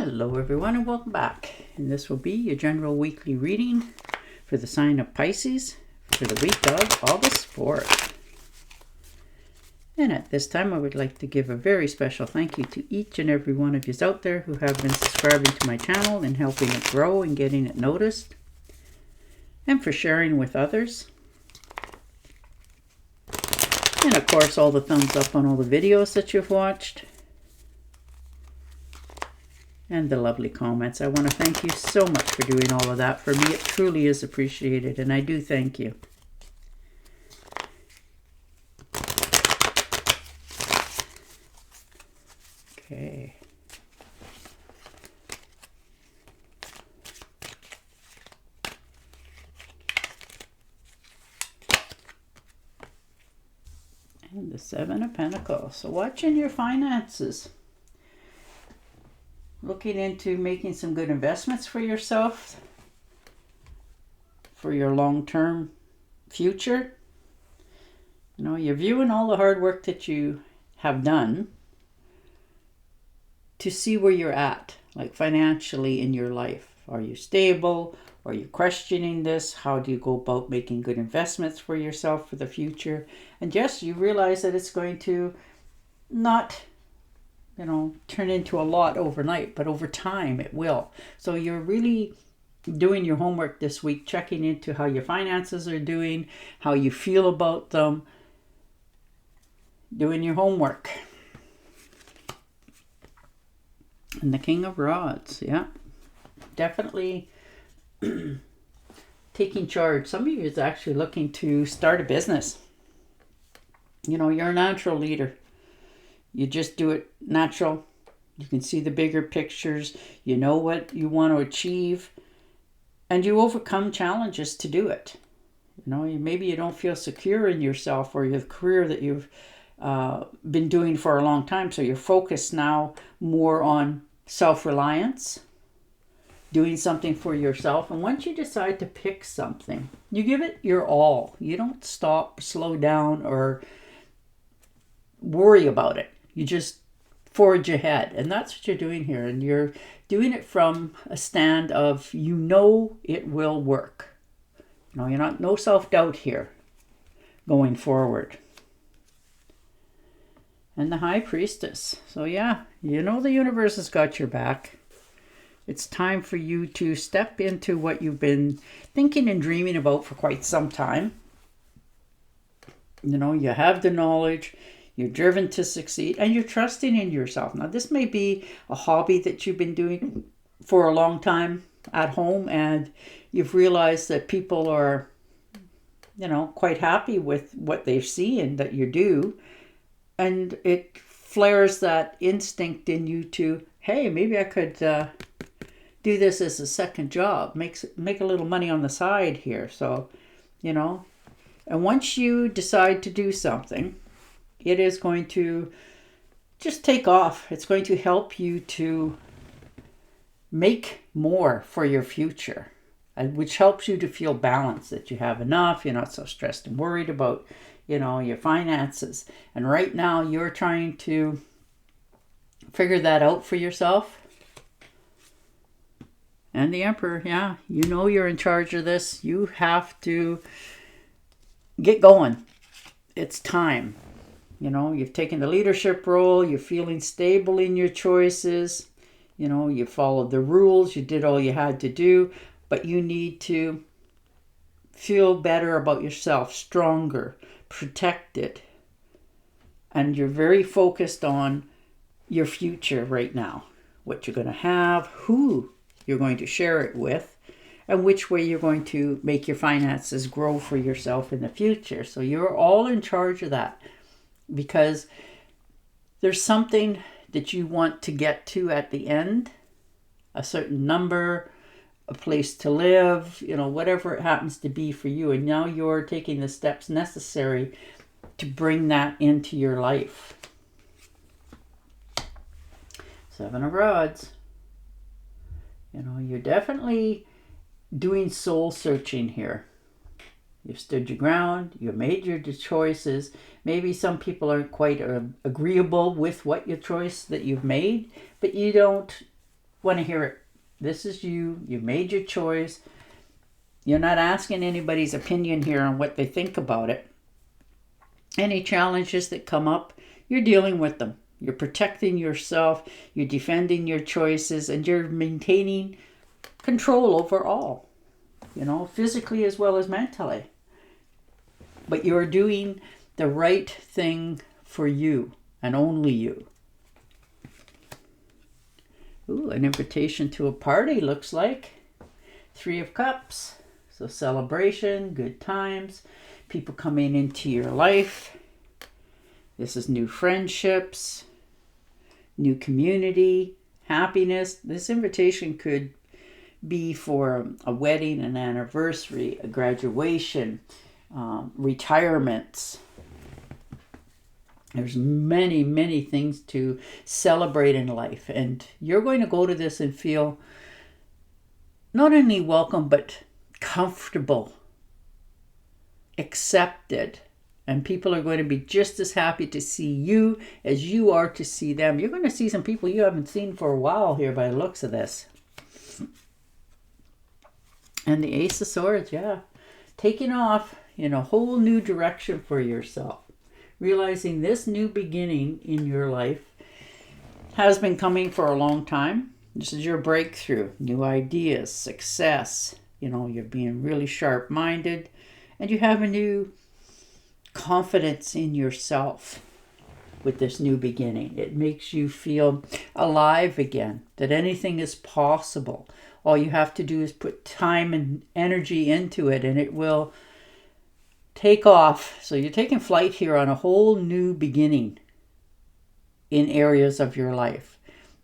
Hello everyone and welcome back. And this will be your general weekly reading for the sign of Pisces for the week of August 4th. And at this time I would like to give a very special thank you to each and every one of you out there who have been subscribing to my channel and helping it grow and getting it noticed. And for sharing with others. And of course all the thumbs up on all the videos that you've watched. And the lovely comments. I want to thank you so much for doing all of that. For me, it truly is appreciated, and I do thank you. Okay. And the Seven of Pentacles. So watching your finances. Looking into making some good investments for yourself, for your long-term future. You know, you're viewing all the hard work that you have done to see where you're at, like financially in your life. Are you stable? Are you questioning this? How do you go about making good investments for yourself for the future? And yes, you realize that it's going to not turn into a lot overnight, but over time it will. So you're really doing your homework this week, checking into how your finances are doing, how you feel about them, doing your homework. And the King of Rods, yeah, definitely taking charge. Some of you is actually looking to start a business. You know, you're a natural leader. You just do it natural. You can see the bigger pictures. You know what you want to achieve. And you overcome challenges to do it. You know, maybe you don't feel secure in yourself or your career that you've been doing for a long time. So you're focused now more on self-reliance, doing something for yourself. And once you decide to pick something, you give it your all. You don't stop, slow down, or worry about it. You just forge ahead. And that's what you're doing here. And you're doing it from a stand of, you know, it will work. You know, you're not, no self-doubt here going forward. And the High Priestess. So yeah, you know the universe has got your back. It's time for you to step into what you've been thinking and dreaming about for quite some time. You know, you have the knowledge. You're driven to succeed and you're trusting in yourself. Now, this may be a hobby that you've been doing for a long time at home and you've realized that people are, you know, quite happy with what they've seen that you do. And it flares that instinct in you to, hey, maybe I could do this as a second job, make a little money on the side here. So, you know, and once you decide to do something, it is going to just take off. It's going to help you to make more for your future, which helps you to feel balanced, that you have enough. You're not so stressed and worried about, you know, your finances. And right now you're trying to figure that out for yourself. And the Emperor, yeah, you know you're in charge of this. You have to get going. It's time. You know, you've taken the leadership role. You're feeling stable in your choices. You know, you followed the rules. You did all you had to do. But you need to feel better about yourself, stronger, protected. And you're very focused on your future right now. What you're going to have, who you're going to share it with, and which way you're going to make your finances grow for yourself in the future. So you're all in charge of that. Because there's something that you want to get to at the end, a certain number, a place to live, you know, whatever it happens to be for you. And now you're taking the steps necessary to bring that into your life. Seven of Rods. You know, you're definitely doing soul searching here. You've stood your ground. You've made your choices. Maybe some people aren't quite agreeable with what your choice that you've made, but you don't want to hear it. This is you. You made your choice. You're not asking anybody's opinion here on what they think about it. Any challenges that come up, you're dealing with them. You're protecting yourself. You're defending your choices, and you're maintaining control over all, physically as well as mentally. But you're doing the right thing for you and only you. Ooh, an invitation to a party looks like. 3 of Cups. So celebration, good times, people coming into your life. This is new friendships, new community, happiness. This invitation could be for a wedding, an anniversary, a graduation, retirements. There's many, many things to celebrate in life. And you're going to go to this and feel not only welcome, but comfortable, accepted. And people are going to be just as happy to see you as you are to see them. You're going to see some people you haven't seen for a while here by the looks of this. And the Ace of Swords, yeah. Taking off in a whole new direction for yourself. Realizing this new beginning in your life has been coming for a long time. This is your breakthrough, new ideas, success. You're being really sharp-minded, and you have a new confidence in yourself with this new beginning. It makes you feel alive again, that anything is possible. All you have to do is put time and energy into it, and it will take off. So you're taking flight here on a whole new beginning in areas of your life.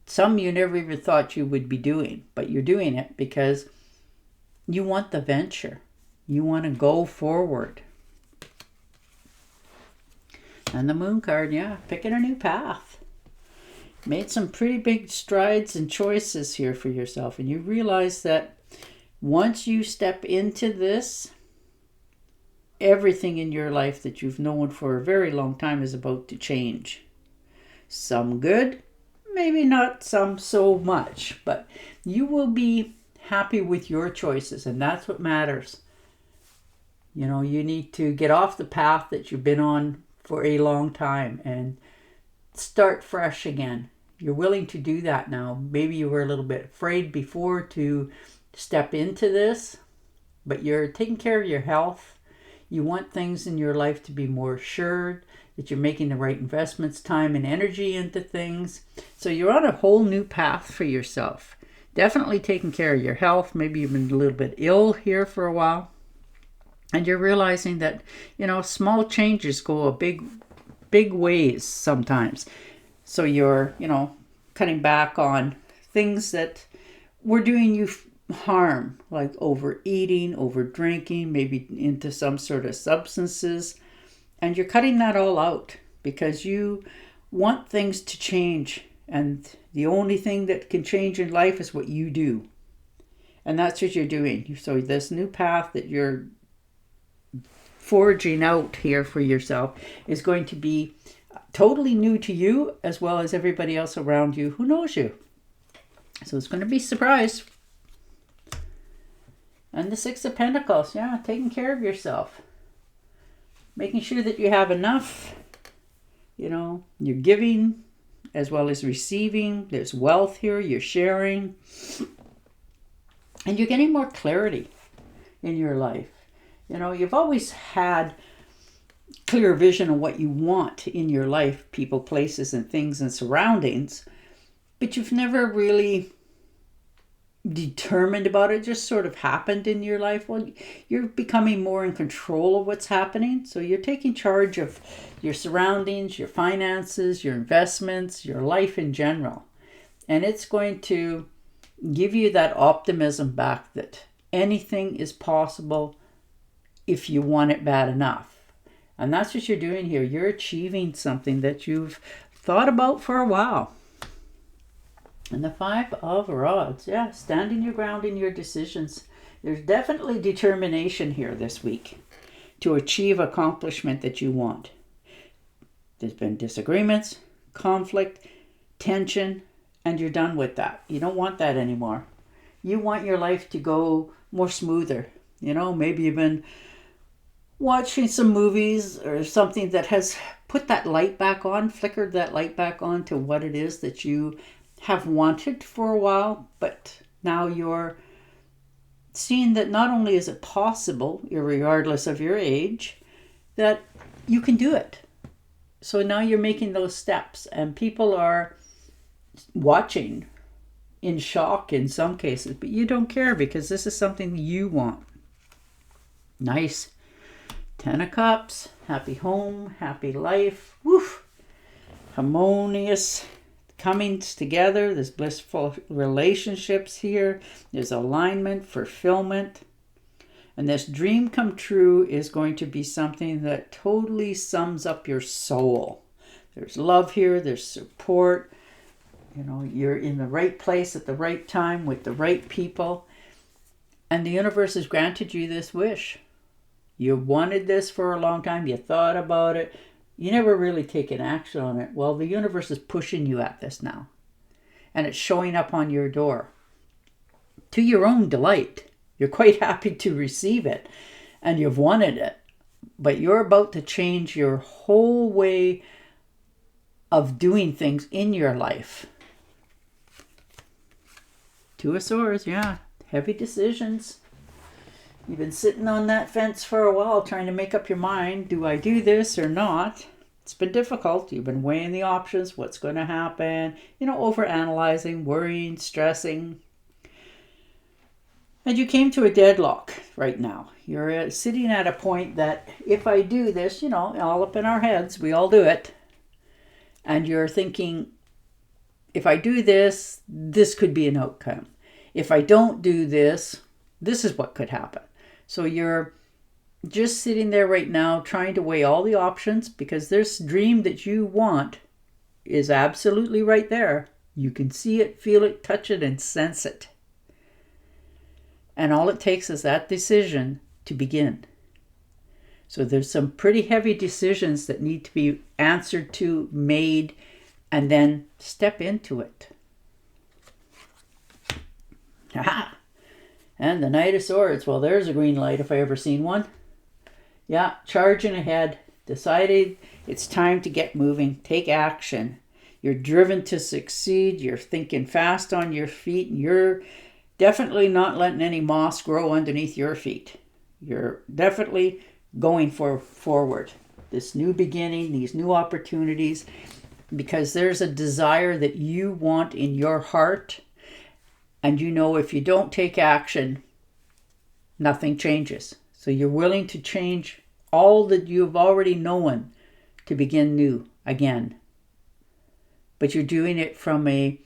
Some you never even thought you would be doing, but you're doing it because you want the venture. You want to go forward. And the Moon card, yeah, picking a new path. Made some pretty big strides and choices here for yourself. And you realize that once you step into this, everything in your life that you've known for a very long time is about to change. Some good, maybe not some so much, but you will be happy with your choices, and that's what matters. You need to get off the path that you've been on for a long time and start fresh again. You're willing to do that now. Maybe you were a little bit afraid before to step into this, but you're taking care of your health. You want things in your life to be more assured, that you're making the right investments, time and energy into things. So you're on a whole new path for yourself. Definitely taking care of your health. Maybe you've been a little bit ill here for a while. And you're realizing that, small changes go a big ways sometimes. So you're, cutting back on things that were doing you harm, like overeating, over drinking, maybe into some sort of substances. And you're cutting that all out because you want things to change. And the only thing that can change in life is what you do. And that's what you're doing. So this new path that you're forging out here for yourself is going to be totally new to you as well as everybody else around you who knows you. So it's going to be a surprise. And the Six of Pentacles, yeah, taking care of yourself. Making sure that you have enough. You're giving as well as receiving. There's wealth here, you're sharing. And you're getting more clarity in your life. You've always had clear vision of what you want in your life, people, places, and things and surroundings, but you've never really determined about it. It just sort of happened in your life. Well, you're becoming more in control of what's happening. So you're taking charge of your surroundings, your finances, your investments, your life in general. And it's going to give you that optimism back that anything is possible if you want it bad enough. And that's what you're doing here. You're achieving something that you've thought about for a while. And the Five of Rods, yeah, standing your ground in your decisions. There's definitely determination here this week to achieve accomplishment that you want. There's been disagreements, conflict, tension, and you're done with that. You don't want that anymore. You want your life to go more smoother. You know, maybe you've been watching some movies or something that has put that light back on, flickered that light back on to what it is that you have wanted for a while, but now you're seeing that not only is it possible, regardless of your age, that you can do it. So now you're making those steps, and people are watching in shock in some cases, but you don't care because this is something you want. Nice. 10 of Cups, happy home, happy life, woof, harmonious comings together. There's blissful relationships here. There's alignment, fulfillment. And this dream come true is going to be something that totally sums up your soul. There's love here, there's support. You know, you're in the right place at the right time with the right people. And the universe has granted you this wish. You wanted this for a long time. You thought about it. You never really taken action on it. Well, the universe is pushing you at this now. And it's showing up on your door. To your own delight. You're quite happy to receive it. And you've wanted it. But you're about to change your whole way of doing things in your life. 2 of Swords, yeah. Heavy decisions. You've been sitting on that fence for a while trying to make up your mind. Do I do this or not? It's been difficult. You've been weighing the options. What's going to happen? You know, overanalyzing, worrying, stressing. And you came to a deadlock right now. You're sitting at a point that if I do this, you know, all up in our heads, we all do it. And you're thinking, if I do this, this could be an outcome. If I don't do this, this is what could happen. So you're just sitting there right now trying to weigh all the options because this dream that you want is absolutely right there. You can see it, feel it, touch it, and sense it. And all it takes is that decision to begin. So there's some pretty heavy decisions that need to be answered to, made, and then step into it. Aha! And the Knight of Swords. Well, there's a green light if I ever seen one. Yeah, charging ahead. Decided it's time to get moving. Take action. You're driven to succeed. You're thinking fast on your feet. And you're definitely not letting any moss grow underneath your feet. You're definitely going forward. This new beginning, these new opportunities, because there's a desire that you want in your heart. And you know if you don't take action, nothing changes. So you're willing to change all that you've already known to begin new again. But you're doing it from a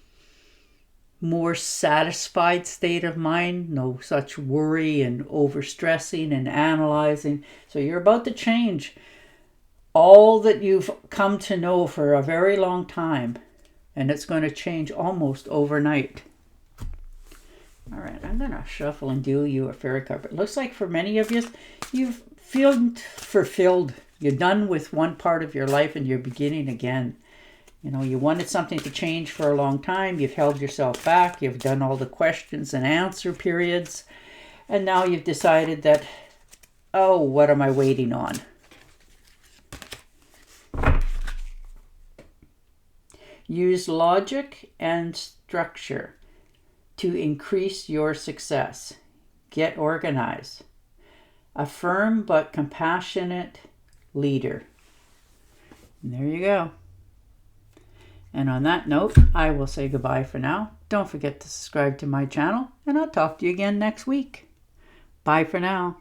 more satisfied state of mind, no such worry and overstressing and analyzing. So you're about to change all that you've come to know for a very long time. And it's going to change almost overnight. All right, I'm going to shuffle and deal you a fairy card. It looks like for many of you, you've feel fulfilled. You're done with one part of your life and you're beginning again. You know, you wanted something to change for a long time. You've held yourself back. You've done all the questions and answer periods. And now you've decided that, oh, what am I waiting on? Use logic and structure to increase your success. Get organized. A firm but compassionate leader. And there you go. And on that note, I will say goodbye for now. Don't forget to subscribe to my channel, and I'll talk to you again next week. Bye for now.